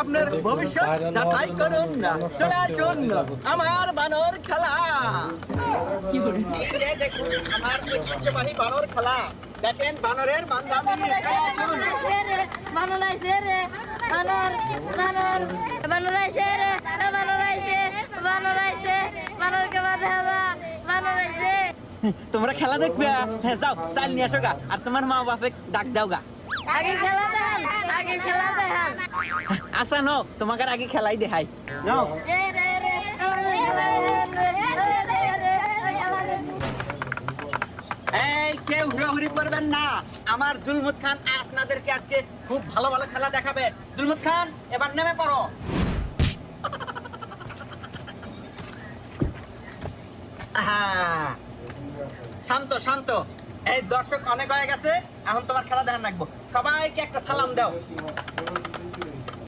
আপনার ভবিষ্যৎ যাচাই করুন না, চলে আসুন আমার বানর খেলা। এই দেখুন আমার ঐতিহ্যবাহী বানর খেলা, দেখেন বানরের বান্ধবী। বানর আইছে রে, বানর বানর বানর আইছে রে, বানর আইছে, বানর আইছে, বানরকে বাঁধাবা, বানর আইছে। তোমরা খেলা দেখবে? হ্যাঁ যাও, চাল নিয়ে আসো গা, আর তোমার মা বাপে ডাক দাও গা। আগে খেলা দেখান, আগে খেলা দেখান। আচ্ছা নো, তোমাকে আগে খেলাই দেখাই। নাও এই কেউ হুড়াহুড়ি করবেন না, আমার জুলমুত খান আপনাদেরকে আজকে খুব ভালো ভালো খেলা দেখাবে। জুলমুত খান এবার নেমে পড়ো। আহা, শান্ত শান্ত। এই দর্শক অনেক হয়ে গেছে, এখন তোমার খেলা দেখান রাখবো। সবাইকে একটা সালাম দাও।